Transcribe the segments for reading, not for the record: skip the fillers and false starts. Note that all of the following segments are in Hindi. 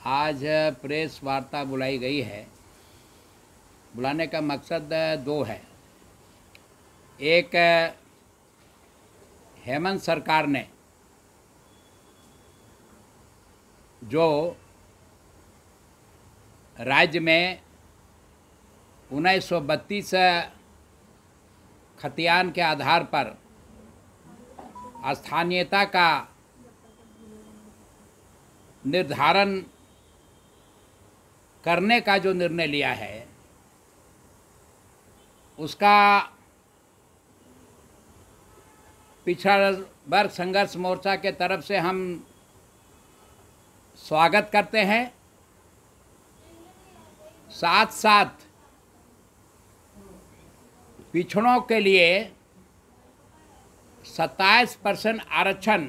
आज प्रेस वार्ता बुलाई गई है। बुलाने का मकसद दो है। एक, हेमंत सरकार ने जो राज्य में 1932 खतियान के आधार पर स्थानीयता का निर्धारण करने का जो निर्णय लिया है, उसका पिछड़ा वर्ग संघर्ष मोर्चा के तरफ से हम स्वागत करते हैं। साथ साथ पिछड़ों के लिए 27% आरक्षण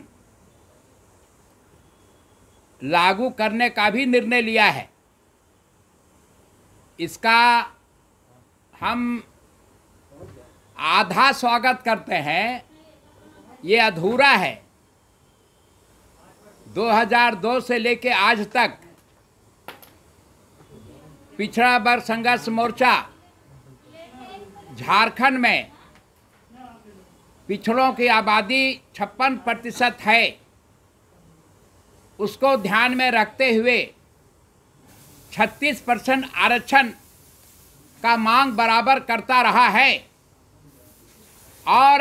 लागू करने का भी निर्णय लिया है। इसका हम आधा स्वागत करते हैं, ये अधूरा है। 2002 से लेके आज तक पिछड़ा वर्ग संघर्ष मोर्चा झारखंड में पिछड़ों की आबादी 56% है, उसको ध्यान में रखते हुए 36% आरक्षण का मांग बराबर करता रहा है। और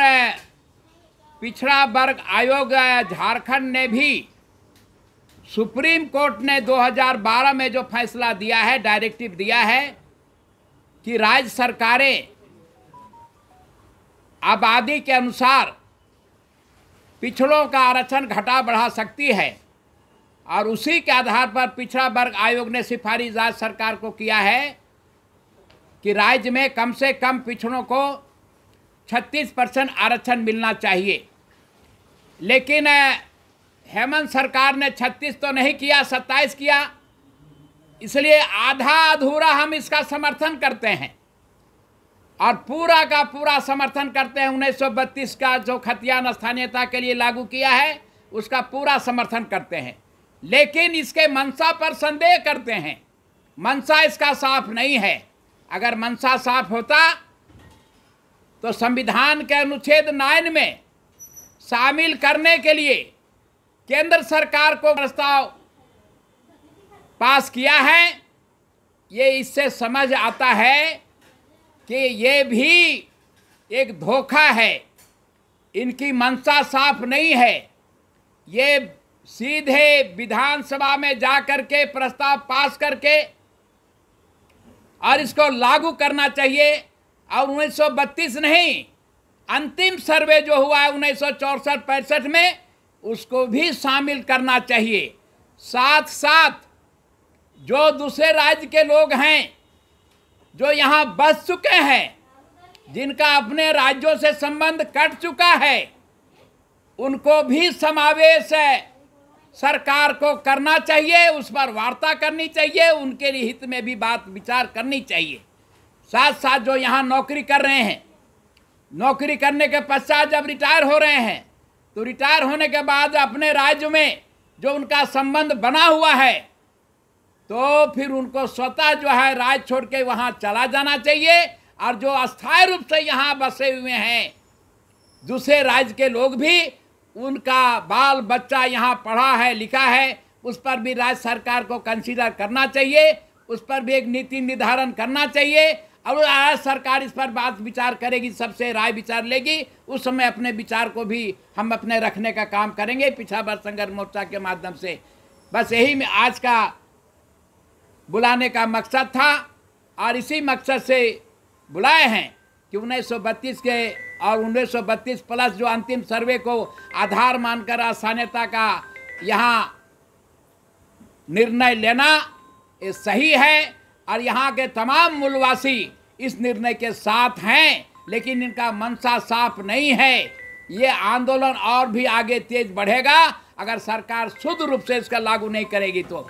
पिछड़ा वर्ग आयोग झारखंड ने भी सुप्रीम कोर्ट ने 2012 में जो फैसला दिया है, डायरेक्टिव दिया है कि राज्य सरकारें आबादी के अनुसार पिछड़ों का आरक्षण घटा बढ़ा सकती है, और उसी के आधार पर पिछड़ा वर्ग आयोग ने सिफारिश राज्य सरकार को किया है कि राज्य में कम से कम पिछड़ों को 36% आरक्षण मिलना चाहिए। लेकिन हेमंत सरकार ने 36 तो नहीं किया, 27 किया। इसलिए आधा अधूरा हम इसका समर्थन करते हैं और पूरा का पूरा समर्थन करते हैं। 1932 का जो खतियान स्थानीयता के लिए लागू किया है, उसका पूरा समर्थन करते हैं। लेकिन इसके मंशा पर संदेह करते हैं। मंशा इसका साफ नहीं है। अगर मंशा साफ होता तो संविधान के अनुच्छेद 9 में शामिल करने के लिए केंद्र सरकार को प्रस्ताव पास किया है। ये इससे समझ आता है कि ये भी एक धोखा है, इनकी मंशा साफ नहीं है। ये सीधे विधानसभा में जा करके प्रस्ताव पास करके और इसको लागू करना चाहिए। और 1932 नहीं, अंतिम सर्वे जो हुआ है 1964-65 में, उसको भी शामिल करना चाहिए। साथ साथ जो दूसरे राज्य के लोग हैं जो यहाँ बस चुके हैं, जिनका अपने राज्यों से संबंध कट चुका है, उनको भी समावेश सरकार को करना चाहिए। उस पर वार्ता करनी चाहिए, उनके लिए हित में भी बात विचार करनी चाहिए। साथ साथ जो यहाँ नौकरी कर रहे हैं, नौकरी करने के पश्चात जब रिटायर हो रहे हैं, तो रिटायर होने के बाद अपने राज्य में जो उनका संबंध बना हुआ है, तो फिर उनको स्वतः जो है राज्य छोड़ के वहाँ चला जाना चाहिए। और जो अस्थायी रूप से यहाँ बसे हुए हैं दूसरे राज्य के लोग भी, उनका बाल बच्चा यहाँ पढ़ा है लिखा है, उस पर भी राज्य सरकार को कंसीडर करना चाहिए। उस पर भी एक नीति निर्धारण करना चाहिए। और राज्य सरकार इस पर बात विचार करेगी, सबसे राय विचार लेगी। उस समय अपने विचार को भी हम अपने रखने का काम करेंगे पिछड़ा वर्ग संघर्ष मोर्चा के माध्यम से। बस यही में आज का बुलाने का मकसद था, और इसी मकसद से बुलाए हैं कि 1932 के और 1932 प्लस जो अंतिम सर्वे को आधार मानकर स्थानीयता का यहाँ निर्णय लेना ये सही है। और यहाँ के तमाम मूलवासी इस निर्णय के साथ हैं, लेकिन इनका मंशा साफ नहीं है। ये आंदोलन और भी आगे तेज बढ़ेगा अगर सरकार शुद्ध रूप से इसका लागू नहीं करेगी तो।